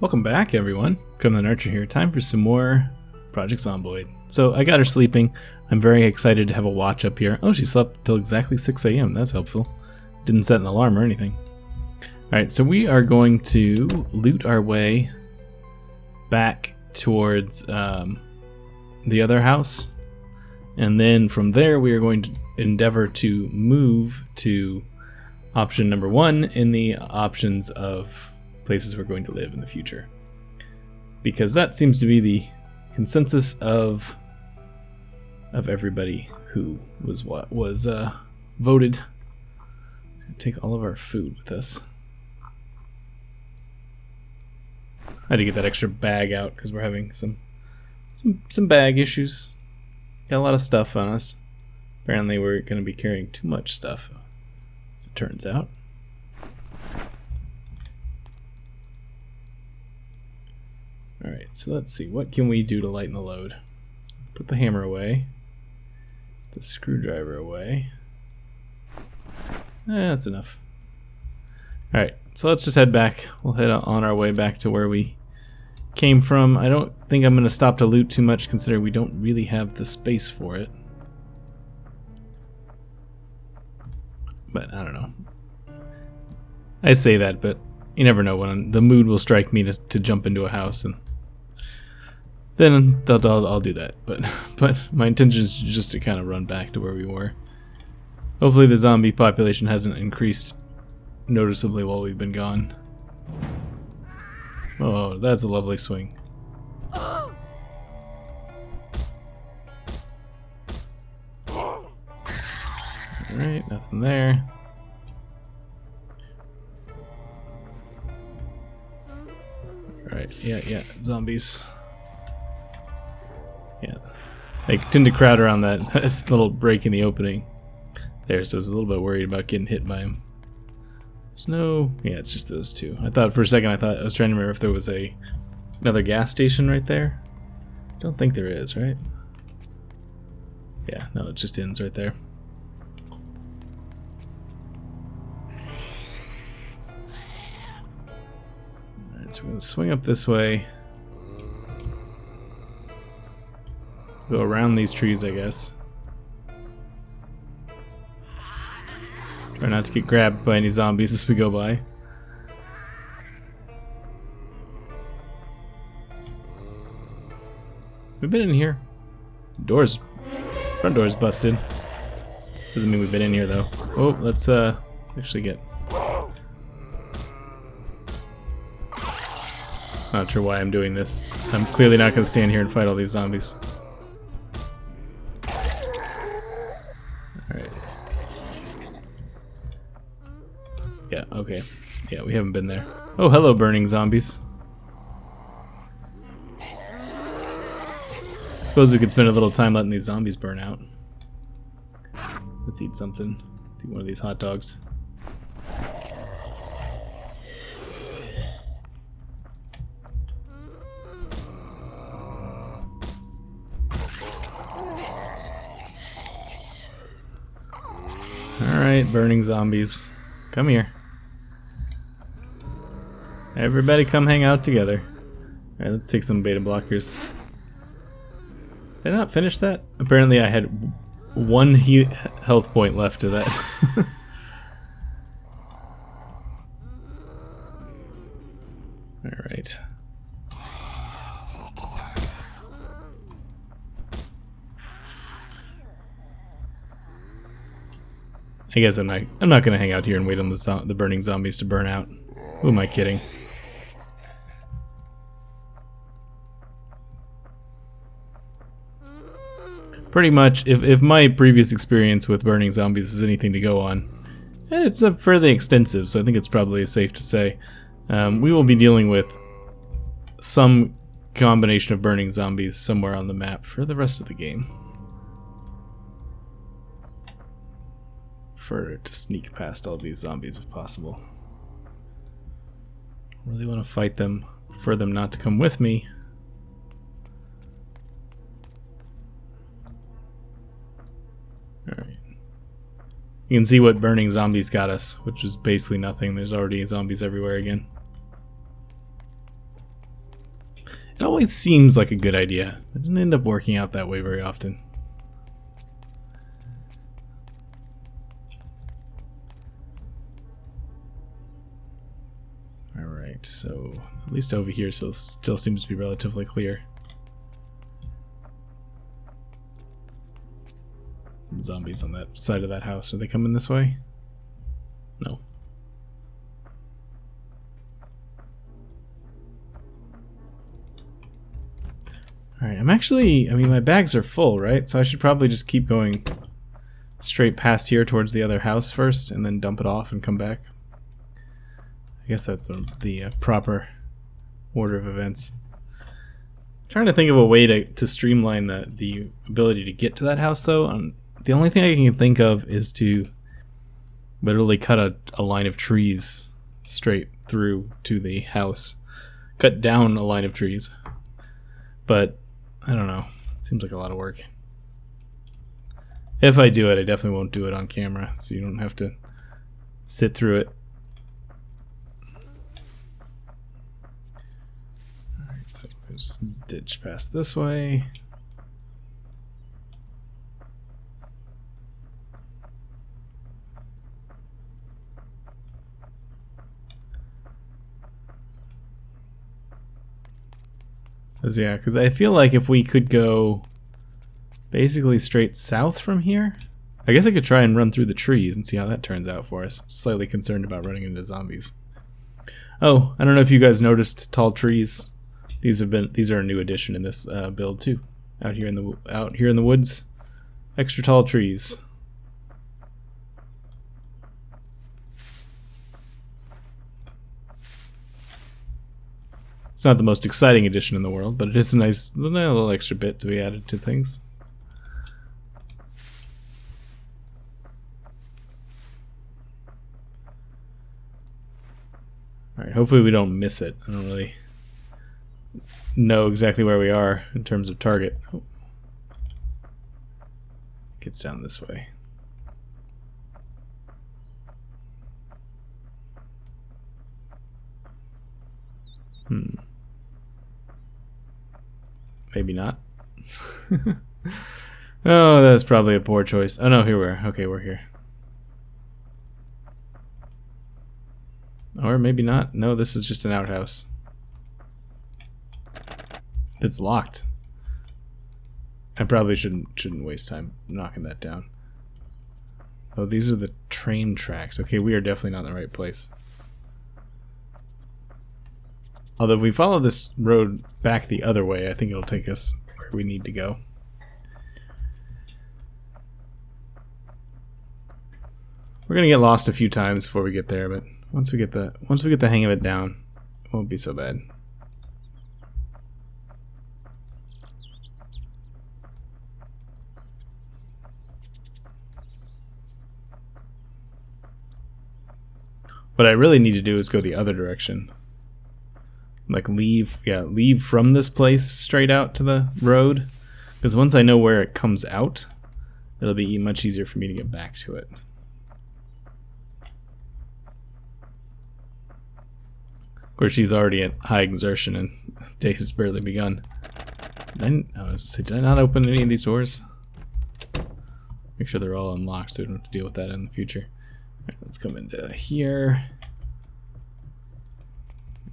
Welcome back, everyone. Come the Nurture here. Time for some more Project Zomboid. So I got her sleeping. I'm very excited to have a watch up here. Oh, she slept till exactly 6 a.m. That's helpful. Didn't set an alarm or anything. Alright, so we are going to loot our way back towards the other house. And then from there we are going to endeavor to move to option number 1 in the options of places we're going to live in the future, because that seems to be the consensus of everybody who was voted. Take all of our food with us. I had to get that extra bag out because we're having some bag issues. Got a lot of stuff on us. Apparently we're going to be carrying too much stuff, as it turns out. Alright, so let's see. What can we do to lighten the load? Put the hammer away. Put the screwdriver away. That's enough. Alright, so let's just head back. We'll head on our way back to where we came from. I don't think I'm going to stop to loot too much, considering we don't really have the space for it. But I don't know. I say that, but you never know when the mood will strike me to jump into a house, and then I'll do that. But my intention is just to kind of run back to where we were. Hopefully the zombie population hasn't increased noticeably while we've been gone. Oh, that's a lovely swing. Alright, nothing there. Alright, yeah, zombies. Yeah, they tend to crowd around that little break in the opening there, so I was a little bit worried about getting hit by him. There's no... yeah, it's just those two. I thought for a second, I was trying to remember if there was another gas station right there. Don't think there is, right? Yeah, no, it just ends right there. Alright, so we're going to swing up this way. Go around these trees, I guess. Try not to get grabbed by any zombies as we go by. We've been in here. Front door's busted. Doesn't mean we've been in here though. Oh, let's actually get... Not sure why I'm doing this. I'm clearly not going to stand here and fight all these zombies. Alright. Yeah, okay. Yeah, we haven't been there. Oh, hello, burning zombies. I suppose we could spend a little time letting these zombies burn out. Let's eat something. Let's eat one of these hot dogs. Alright, burning zombies. Come here. Everybody come hang out together. Alright, let's take some beta blockers. Did I not finish that? Apparently I had one health point left to that. Alright. I guess I'm not gonna hang out here and wait on the burning zombies to burn out. Who am I kidding? Pretty much, if my previous experience with burning zombies is anything to go on, and it's fairly extensive, so I think it's probably safe to say, we will be dealing with some combination of burning zombies somewhere on the map for the rest of the game. To sneak past all these zombies if possible. Really want to fight them, for them not to come with me. Alright. You can see what burning zombies got us, which was basically nothing. There's already zombies everywhere again. It always seems like a good idea. It doesn't end up working out that way very often. Alright, so at least over here still seems to be relatively clear. Zombies on that side of that house. Are they coming this way? No. Alright, I mean my bags are full, right? So I should probably just keep going straight past here towards the other house first and then dump it off and come back. I guess that's the proper order of events. I'm trying to think of a way to streamline the ability to get to that house though. The only thing I can think of is to literally cut a line of trees straight through to the house. Cut down a line of trees. But, I don't know. It seems like a lot of work. If I do it, I definitely won't do it on camera, so you don't have to sit through it. Alright, so just ditch past this way. Yeah, because I feel like if we could go basically straight south from here, I guess I could try and run through the trees and see how that turns out for us. Slightly concerned about running into zombies. Oh, I don't know if you guys noticed tall trees. These are a new addition in this build too. Out here in the woods, extra tall trees. It's not the most exciting addition in the world, but it is a nice little extra bit to be added to things. Alright, hopefully we don't miss it. I don't really know exactly where we are in terms of target. Oh. Gets down this way. Maybe not. Oh, that's probably a poor choice. Oh no, here we are. Okay, we're here. Or maybe not. No, this is just an outhouse. It's locked. I probably shouldn't waste time knocking that down. Oh, these are the train tracks. Okay, we are definitely not in the right place. Although if we follow this road back the other way, I think it'll take us where we need to go. We're gonna get lost a few times before we get there, but once we get the hang of it down, it won't be so bad. What I really need to do is go the other direction. Like leave from this place straight out to the road, because once I know where it comes out, it'll be much easier for me to get back to it. Of course, she's already at high exertion and the day has barely begun. Did I not open any of these doors? Make sure they're all unlocked so we don't have to deal with that in the future. Alright, let's come into here.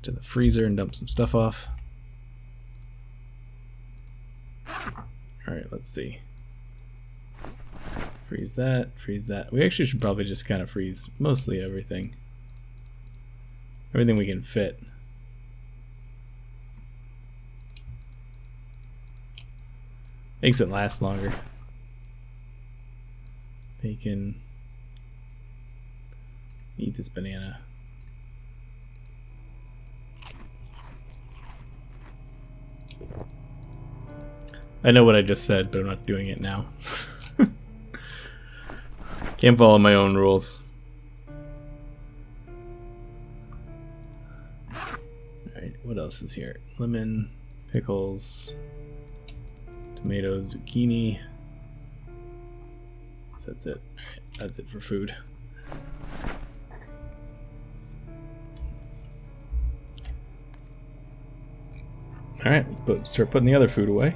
To the freezer and dump some stuff off. Alright, let's see. Freeze that, freeze that. We actually should probably just kind of freeze mostly everything. Everything we can fit. Makes it last longer. Bacon. Eat this banana. I know what I just said, but I'm not doing it now. Can't follow my own rules. Alright, what else is here? Lemon, pickles, tomatoes, zucchini. So that's it. Alright, that's it for food. Alright, let's start putting the other food away.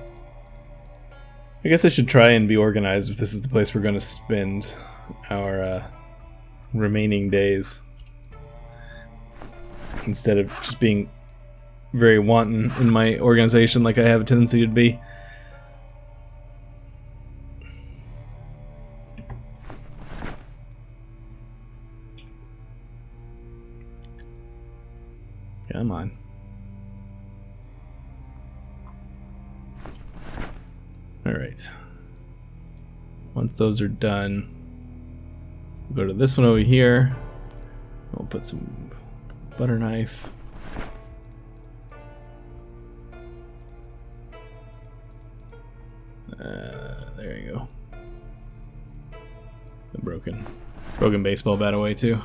I guess I should try and be organized if this is the place we're going to spend our remaining days. Instead of just being very wanton in my organization like I have a tendency to be. Come on. Alright. Once those are done, we'll go to this one over here. We'll put some butter knife. There you go. The broken baseball bat away too.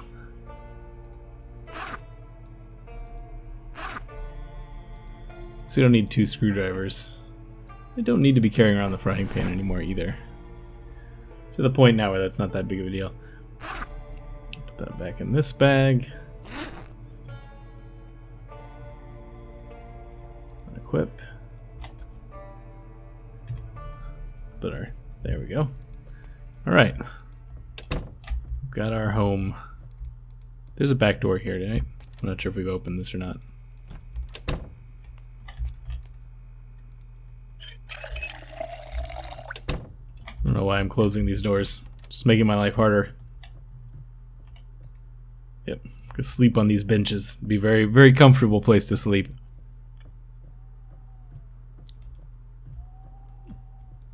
So you don't need 2 screwdrivers. I don't need to be carrying around the frying pan anymore either. To the point now where that's not that big of a deal. Put that back in this bag. Unequip. Butter. There we go. Alright. Got our home. There's a back door here tonight. I'm not sure if we've opened this or not. I don't know why I'm closing these doors. Just making my life harder. Yep. Could sleep on these benches. Be a very, very comfortable place to sleep.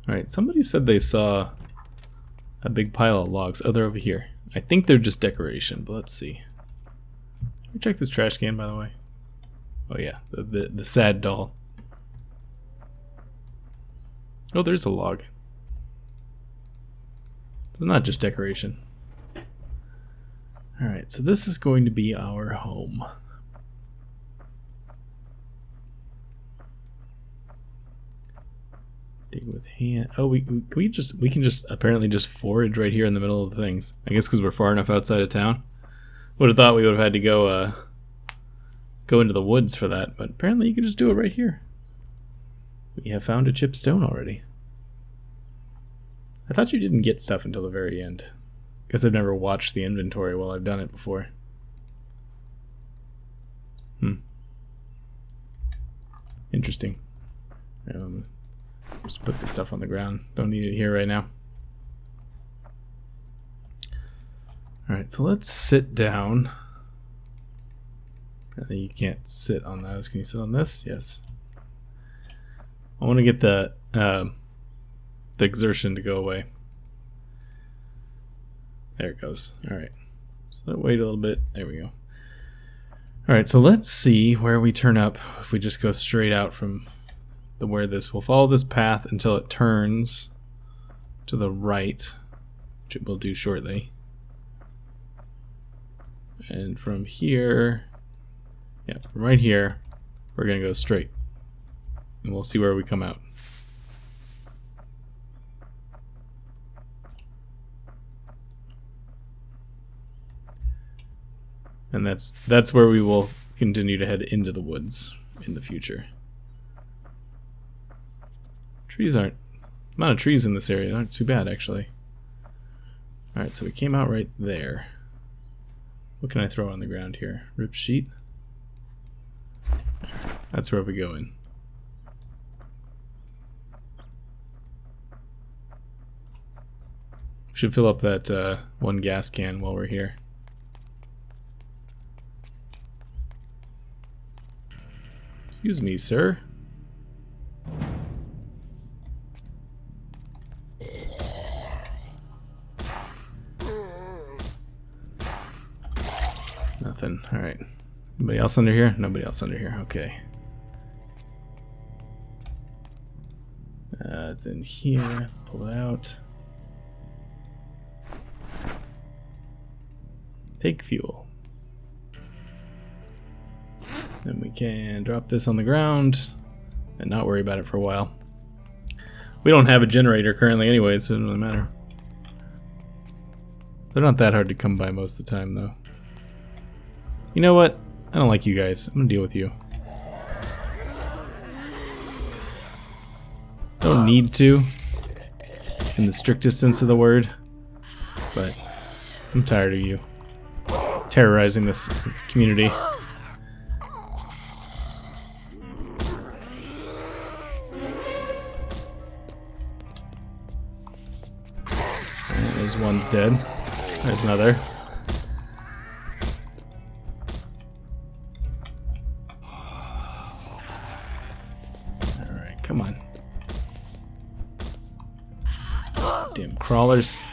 Alright, somebody said they saw a big pile of logs. Oh, they're over here. I think they're just decoration, but let's see. Can we check this trash can, by the way? Oh yeah, the sad doll. Oh, there's a log. It's not just decoration. Alright, so this is going to be our home. Dig with hand. Oh, we can just apparently just forage right here in the middle of the things. I guess because we're far enough outside of town. Would have thought we would have had to go into the woods for that, but apparently you can just do it right here. We have found a chipped stone already. I thought you didn't get stuff until the very end. Guess I've never watched the inventory while I've done it before. Interesting. Just put this stuff on the ground. Don't need it here right now. Alright, so let's sit down. I think you can't sit on those. Can you sit on this? Yes. I want to get the exertion to go away. There it goes. Alright. So wait a little bit. There we go. Alright, so let's see where we turn up if we just go straight out from where this. We'll follow this path until it turns to the right, which it will do shortly. And from here, yeah, from right here, we're going to go straight. And we'll see where we come out. And that's where we will continue to head into the woods in the future. The amount of trees in this area aren't too bad, actually. Alright, so we came out right there. What can I throw on the ground here? Rip sheet? That's where we go in. We should fill up that one gas can while we're here. Excuse me, sir. Nothing. Alright. Anybody else under here? Nobody else under here. Okay. It's in here. Let's pull it out. Take fuel. Then we can drop this on the ground and not worry about it for a while. We don't have a generator currently anyway, so it doesn't really matter. They're not that hard to come by most of the time, though. You know what? I don't like you guys. I'm gonna deal with you. Don't need to, in the strictest sense of the word, but I'm tired of you terrorizing this community. There's one's dead. There's another. Alright, come on. Damn crawlers.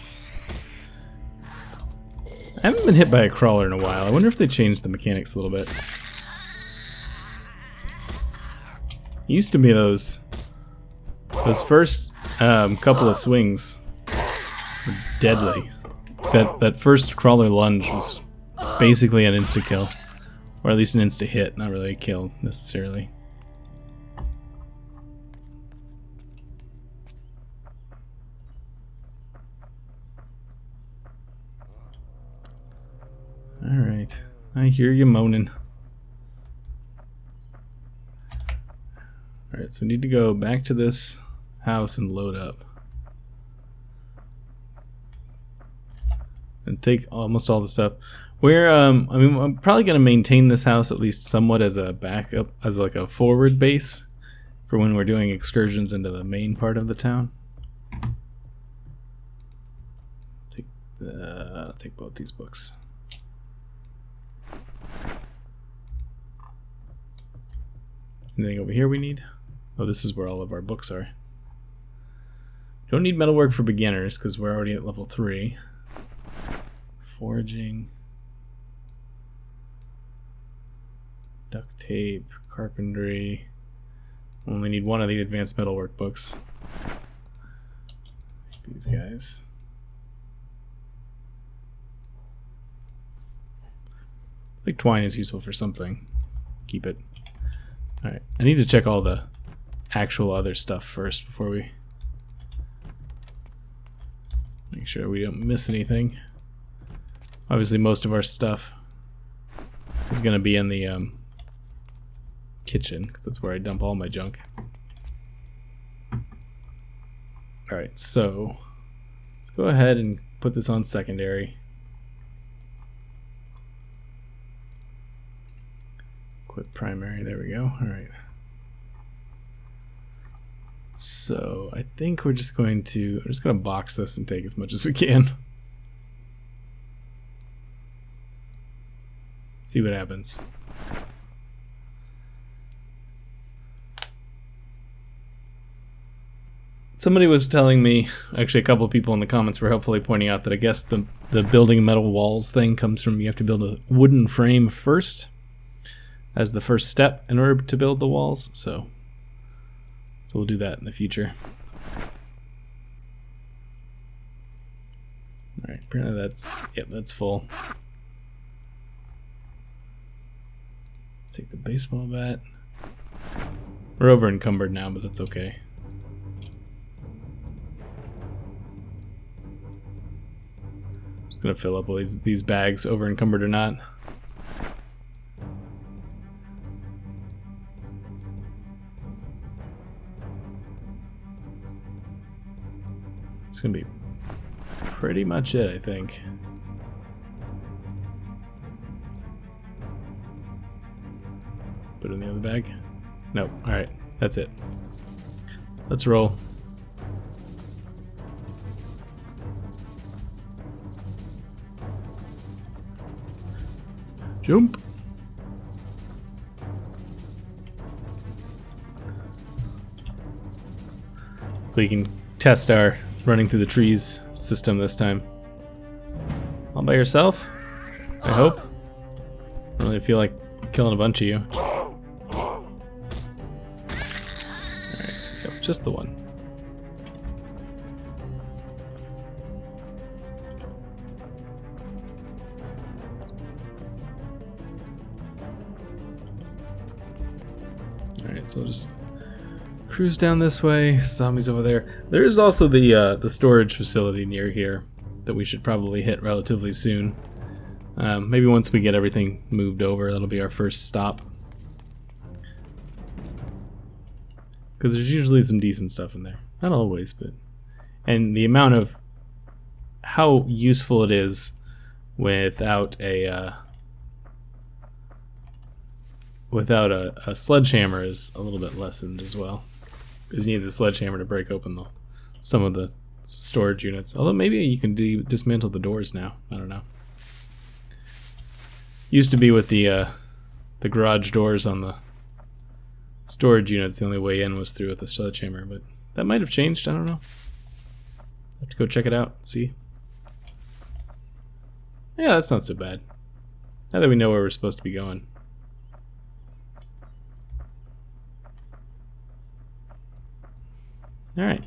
I haven't been hit by a crawler in a while. I wonder if they changed the mechanics a little bit. Used to be those first couple of swings were deadly. That first crawler lunge was basically an insta kill, or at least an insta hit, not really a kill necessarily. Alright, I hear you moaning. Alright, so we need to go back to this house and load up. And take almost all the stuff. We're, I mean, I'm probably going to maintain this house at least somewhat as a backup, as like a forward base for when we're doing excursions into the main part of the town. Take both these books. Anything over here we need? Oh, this is where all of our books are. Don't need metalwork for beginners because we're already at level 3. Foraging. Duct tape. Carpentry. Only need one of the advanced metalwork books. These guys. I think twine is useful for something. Keep it. Alright, I need to check all the actual other stuff first before we make sure we don't miss anything. Obviously most of our stuff is going to be in the kitchen, because that's where I dump all my junk. Alright, so let's go ahead and put this on secondary. Quit primary, there we go. Alright. So I think we're just going to box this and take as much as we can. See what happens. Somebody was telling me, actually a couple of people in the comments were helpfully pointing out that I guess the building metal walls thing comes from you have to build a wooden frame first as the first step in order to build the walls, so we'll do that in the future. Alright, apparently that's full. Take the baseball bat. We're over encumbered now, but that's okay. Just gonna fill up all these bags, over encumbered or not. It's gonna be pretty much it, I think. Put it in the other bag? Nope. Alright, that's it. Let's roll. Jump! We can test our running through the trees system this time. All by yourself? I hope. I don't really feel like killing a bunch of you. Alright, yep, just the one. Alright, so we'll just cruise down this way. Zombies over there. There is also the storage facility near here that we should probably hit relatively soon. Maybe once we get everything moved over, that'll be our first stop. Because there's usually some decent stuff in there. Not always, but... And the amount of... how useful it is without a sledgehammer is a little bit lessened as well. Because you need the sledgehammer to break open some of the storage units. Although maybe you can dismantle the doors now. I don't know. Used to be with the garage doors on the storage units, the only way in was through with the sledgehammer, but that might have changed. I don't know. Have to go check it out and see. Yeah, that's not so bad. Now that we know where we're supposed to be going. Alright.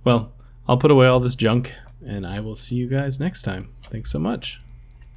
Well, I'll put away all this junk, and I will see you guys next time. Thanks so much.